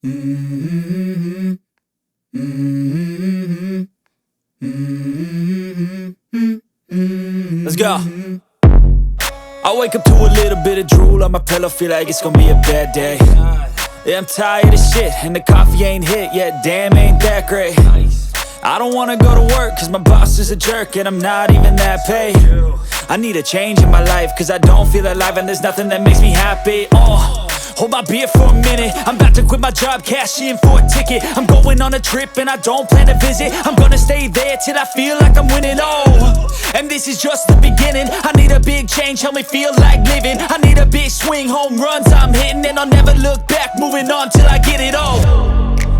Mm-hmm. Mm-hmm. Mm-hmm. Let's go. I wake up to a little bit of drool on my pillow, feel like it's gonna be a bad day. Yeah, I'm tired of shit, and the coffee ain't hit yet, damn, ain't that great. I don't wanna go to work, cause my boss is a jerk, and I'm not even that paid. I need a change in my life, cause I don't feel alive, and there's nothing that makes me happy. Hold my beer for a minute, I'm about to quit my job, cash in for a ticket. I'm going on a trip and I don't plan to visit. I'm gonna stay there till I feel like I'm winning, and this is just the beginning. I need a big change, help me feel like living. I need a big swing, home runs I'm hitting, and I'll never look back, moving on till I get it all.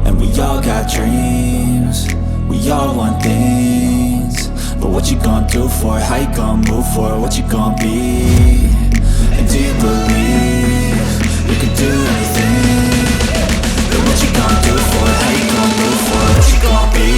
And we all got dreams, we all want things, but what you gonna do for it? How you gonna move for it? What you gonna be? And do you believe you can do anything? But what you gonna do for it? How you gonna move for it? What you gonna be?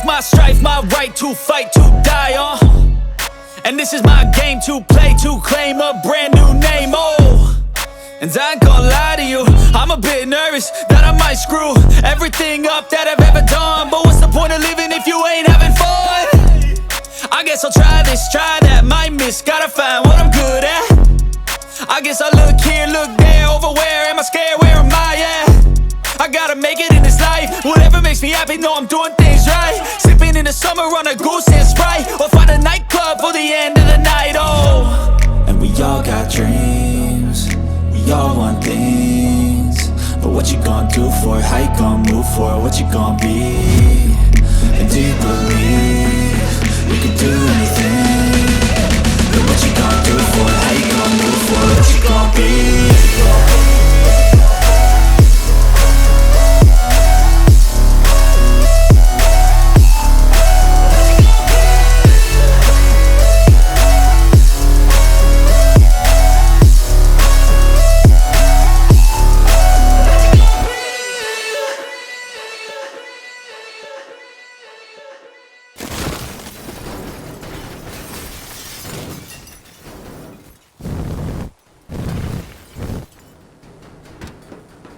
My strife, my right to fight, to die on. And this is my game to play, to claim a brand new name, And I ain't gonna lie to you, I'm a bit nervous that I might screw everything up that I've ever done. But what's the point of living if you ain't having fun? I guess I'll try this, try that, might miss, gotta find what I'm good at. I guess I look here, look there, over where am I scared, where am I at? I gotta make it in this life, whatever makes me happy, know I'm doing things right. Sipping in the summer on a goose and Sprite, or find a nightclub for the end of the night, And we all got dreams, we all want things, but what you gonna do for it? How you gonna move for it? What you gonna be? And do you believe you can do anything? But what you gonna do for it? How you gonna move for it? What you gonna be?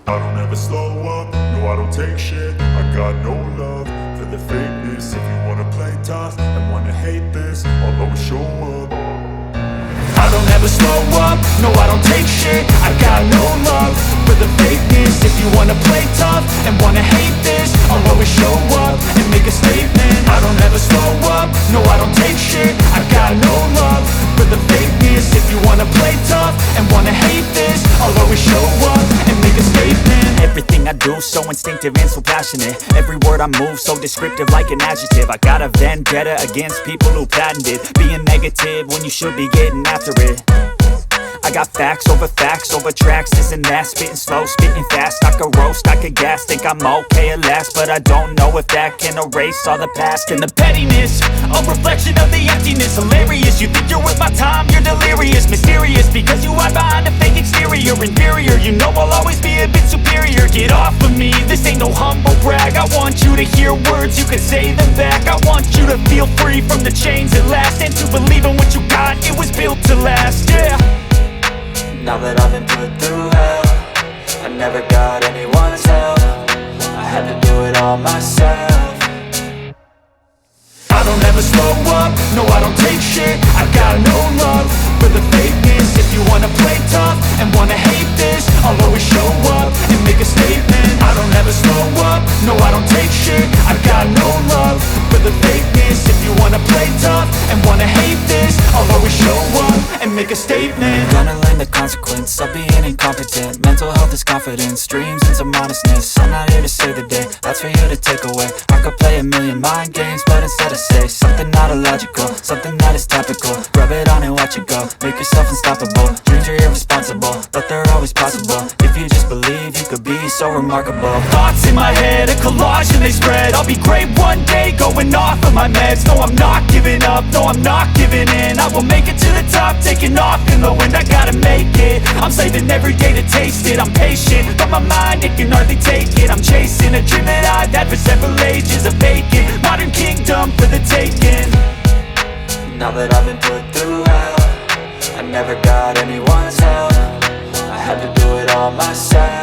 I don't ever slow up, no I don't take shit. I got no love for the fakeness. If you wanna play tough and wanna hate this, I'll always show up. I don't ever slow up, no I don't take shit. I got no love for the fakeness. If you wanna play tough and wanna hate this, I'll always show up and make a statement. I don't ever slow up, no I don't take shit. I got no love for the fakeness. If you wanna play tough and wanna hate this, I'll always show up and make a statement. Everything I do so instinctive and so passionate. Every word I move so descriptive like an adjective. I got a vendetta against people who patented being negative when you should be getting after it. I got facts over tracks, this and that. Spitting slow, spitting fast, I could roast, I could gas. Think I'm okay at last, but I don't know if that can erase all the past. And the pettiness, a reflection of the emptiness. Hilarious, you think you're with my time, you're delirious. Mysterious, because you hide behind a fake exterior. Inferior, you know I'll always be a bit superior. Get off of me, this ain't no humble brag. I want you to hear words, you can say them back. I want you to feel free from the chains at last, and to believe in what you got, it was built to last, yeah. Now that I've been put through hell, I never got anyone's help. I had to do it all myself. I don't ever slow up, no I don't take shit. I got no love for the fakeness. If you wanna play tough and wanna hate this, I'll always show up and make a statement. I don't ever slow up, no I don't take shit. I got no love for the fakeness. If you wanna play tough and wanna hate this, I'll always show up and make a statement. Gonna learn the consequence of being incompetent. Mental health is confidence, dreams and some honestness. I'm not here to save the day, that's for you to take away. I could play a million mind games, but instead I say something not illogical, something that is topical. Rub it on and watch it go, make yourself unstoppable. Dreams are irresponsible, but they're always possible. If you just believe, you could be so remarkable. Thoughts in my head, a collage and they spread. I'll be great one day, going off of my meds. No, I'm not giving up, no, I'm not giving in. I will make it to the top, taking off in the wind, I gotta make it. I'm saving every day to taste it. I'm patient, but my mind, it can hardly take it. I'm chasing a dream that I've had for several ages. A vacant, modern kingdom for the taking. Now that I've been put through hell, I never got anyone's help. I had to do it all myself.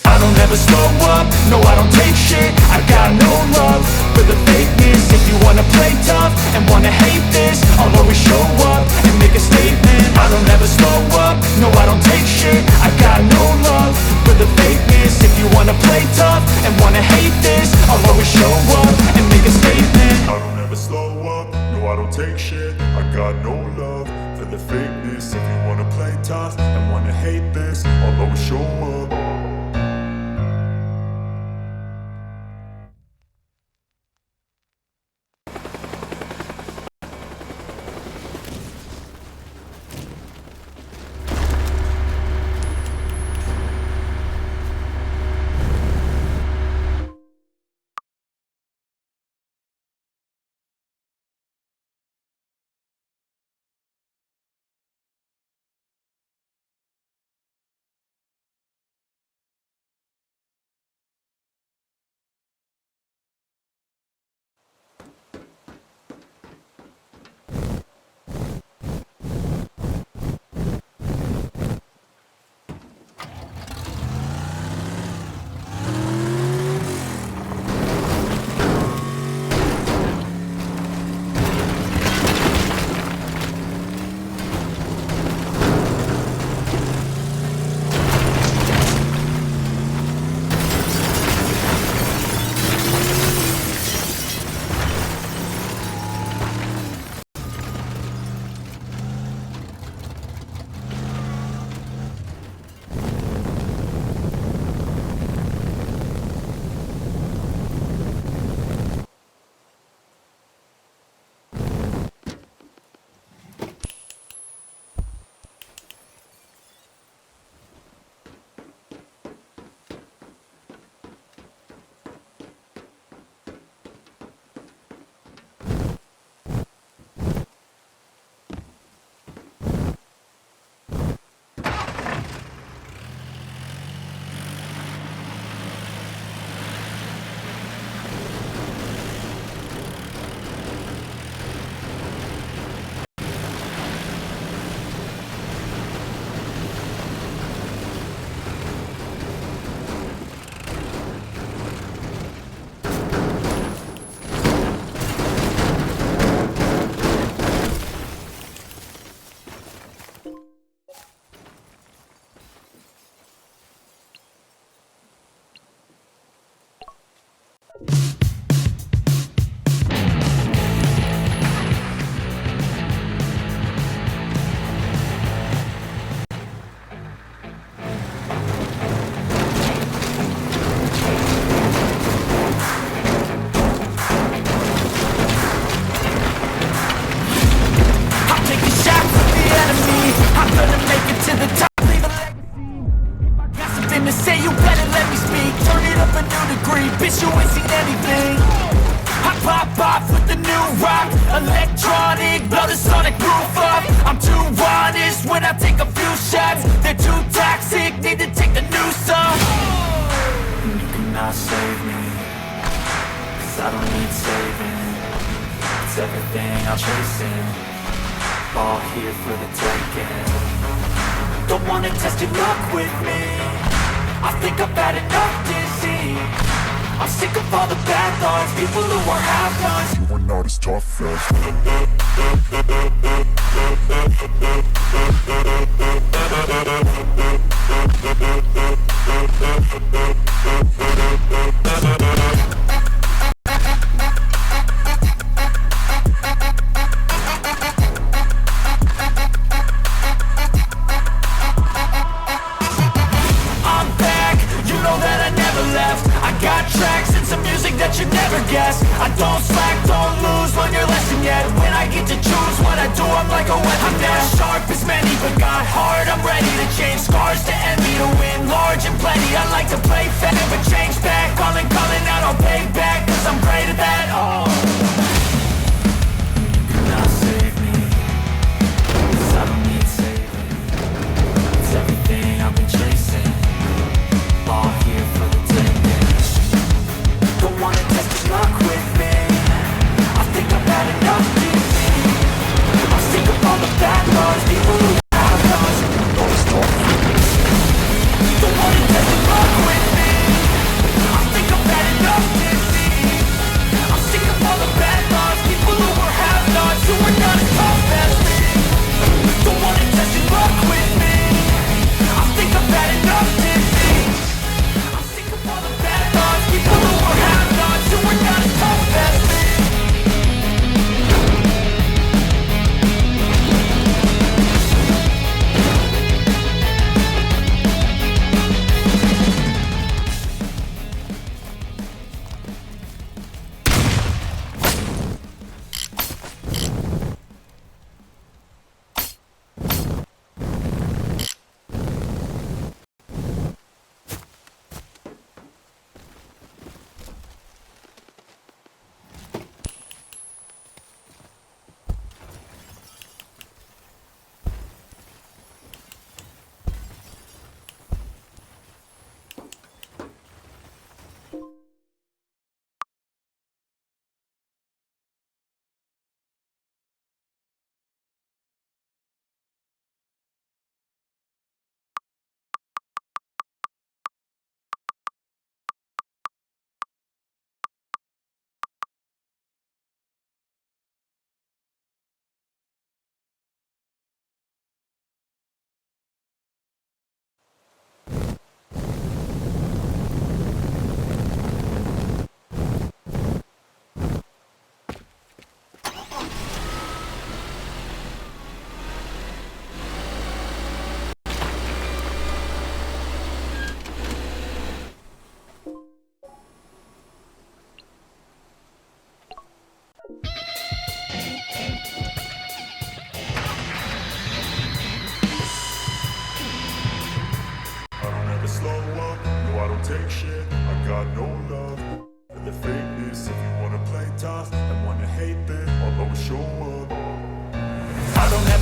I don't ever slow up, no I don't take shit. I got no love for the fakeness. If you wanna play tough and wanna hate this, I'll always show up and make a statement. I don't ever slow up, no I don't take shit. I got no love for the fakeness. If you wanna play tough and wanna hate this, I'll always show up and make a statement. I don't ever slow up, no I don't take shit. I got no love for the fakeness. If you wanna play tough and wanna hate this, I'll always show up.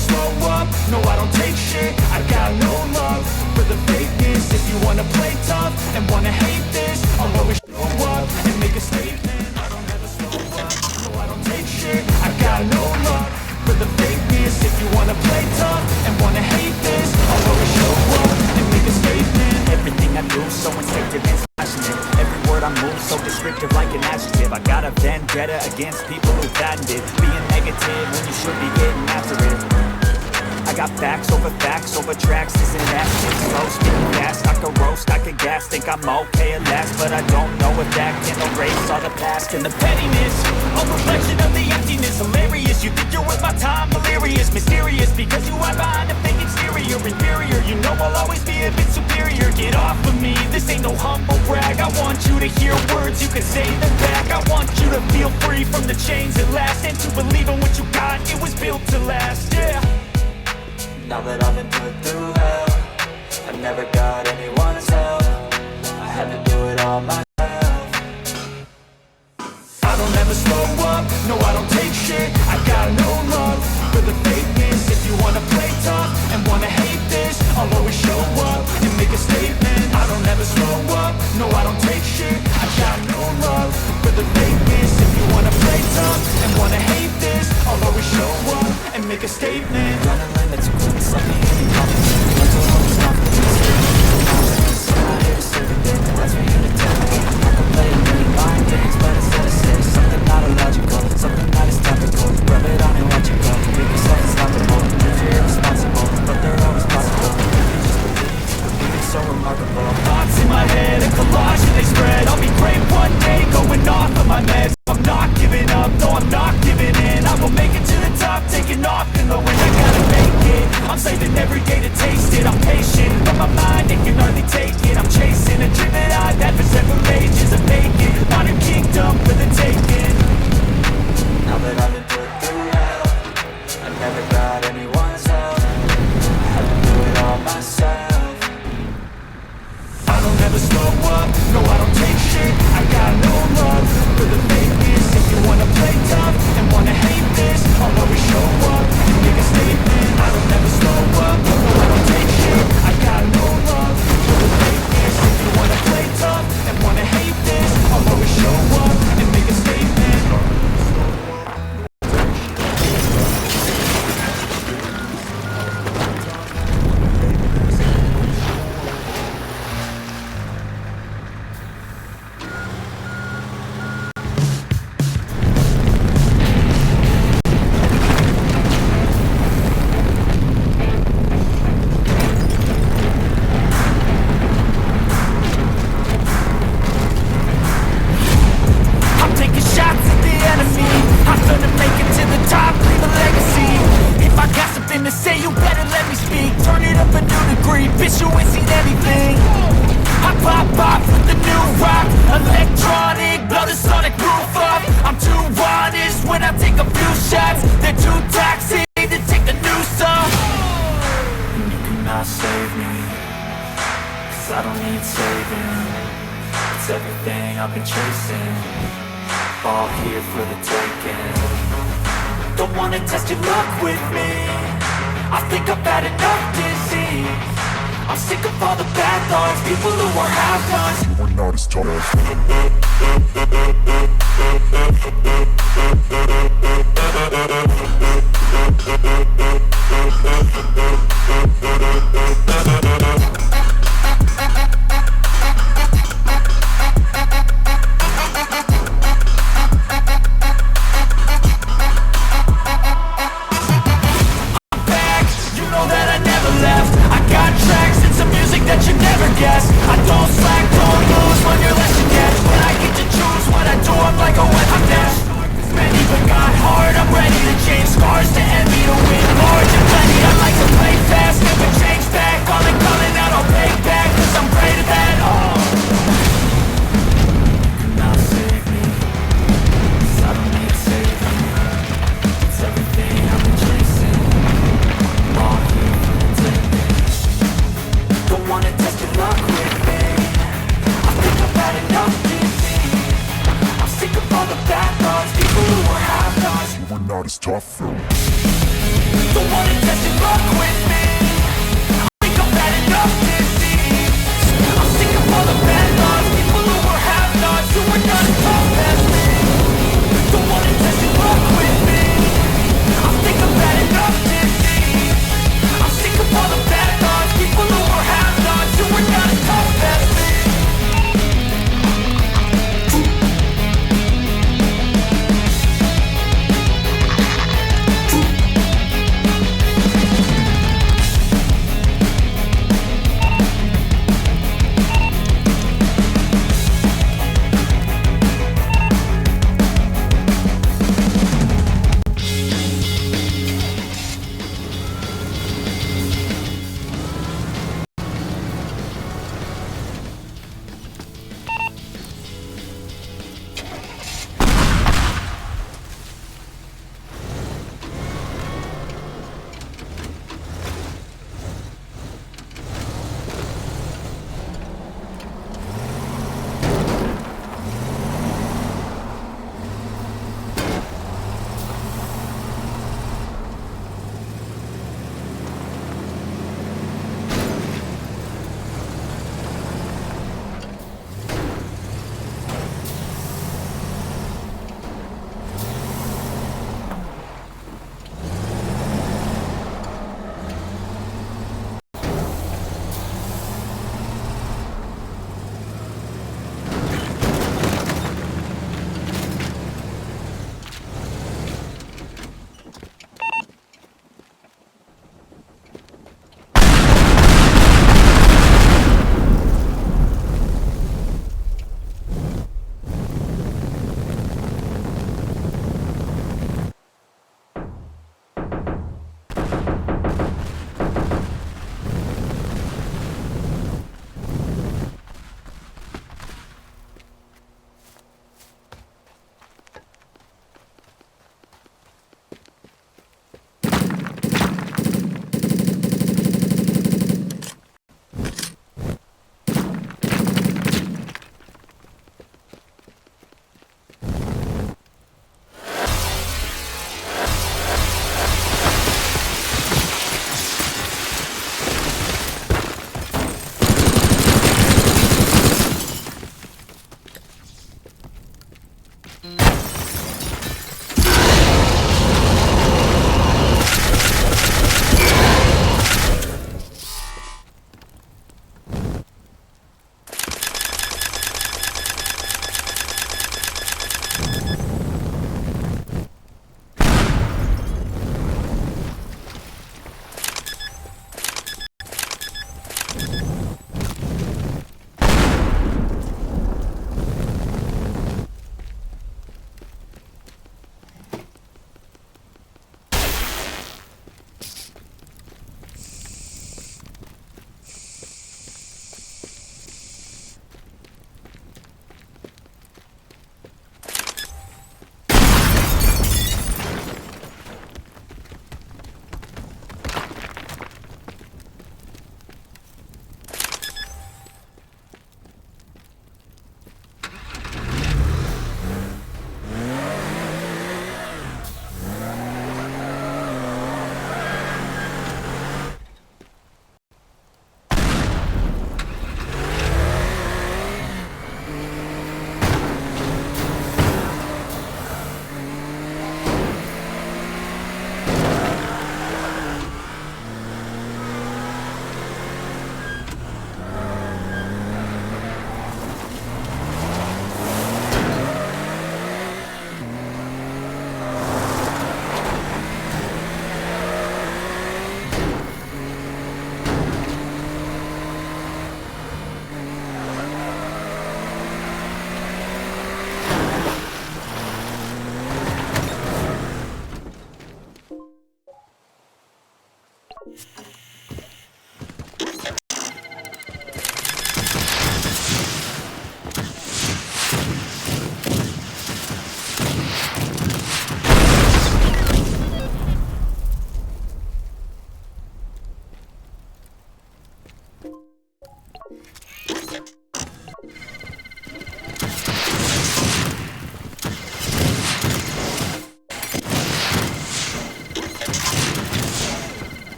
slow up, no I don't take shit. I got no love for the fakeness. If you wanna play tough and wanna hate this, I'll always show up and make a statement. I don't ever slow up, no I don't take shit. I got no love for the fakeness. If you wanna play tough and wanna hate this, I'll always show up and make a statement. Everything I do so instinctive and passionate. Every word I move so descriptive like an adjective. I got a vendetta against people who patented being negative when you should be getting after it. I got facts over tracks, isn't that shit slow? Speaking fast, I could roast, I could gas. Think I'm okay at last, but I don't know if that can erase all the past. And the pettiness, a reflection of the emptiness. Hilarious, you think you're worth my time. Delirious, mysterious, because you are behind a fake exterior. Inferior, you know I'll always be a bit superior. Get off of me, this ain't no humble brag. I want you to hear words, you can say them back. I want you to feel free from the chains at last, and to believe in what you got, it was built to last, yeah. Now that I've been put through hell, I never got anyone's help. I had to do it all myself. I don't ever slow up, no I don't take shit. I got no love for the fakeness. If you wanna play tough and wanna hate this, I'll always show up and make a statement. I don't ever slow up, no I don't take shit. I got no love for the fakeness. If you wanna play tough and wanna hate this, I'll always show up and make a statement. Running limits, quits, let me hear you calling. Mental health is confidence. I'm not here to save it, that's for you to tell me. I can play a million mind games, but instead I say something not illogical, something that is topical. Rub it on and watch it go. Make yourself unstoppable. If you're irresponsible, but they're always possible. Believe it's so remarkable. Thoughts in my head, a collage and they spread. I'll be great one day, going off of my meds. I'm not giving up, no I'm not giving in. I will make it to the top, taking off in the wind. I gotta make it, I'm saving every day to taste it. I'm patient, but my mind, it can hardly take it. I'm chasing a dream that I've had for several ages. I'm making modern kingdom for the taking. Now that I've been put through hell, I never got anyone's help. I had to do it all myself. I don't ever slow up, no I don't take shit. I got no love for the fakeness. If you wanna play tough and wanna hate this, I'll always show up and make a statement. I don't ever slow up, no I don't take shit. I got no love for the fakeness. If you wanna play tough and wanna hate this, I'll always show up and make a statement. I don't need saving. It's everything I've been chasing, all here for the taking. Don't wanna test your luck with me, I think I've had enough disease. I'm sick of all the bad thoughts, people who are half-nots. You were not as tall I don't slack, don't lose, learn your lesson yet. When I get to choose what I do, I'm like a weapon dash. Many but got hard, I'm ready to change. Scars to envy, to win large and plenty. I like to play fast, never change back. Calling out, I'll pay back, cause I'm great at that. You cannot save me, cause I don't need saving. It's everything I've been chasing, all here for the taking. Don't wanna test your luck with me, I think I've had enough disease. I'm sick of all the bad thoughts, people who are half-nots. You were not as tough though. Don't wanna test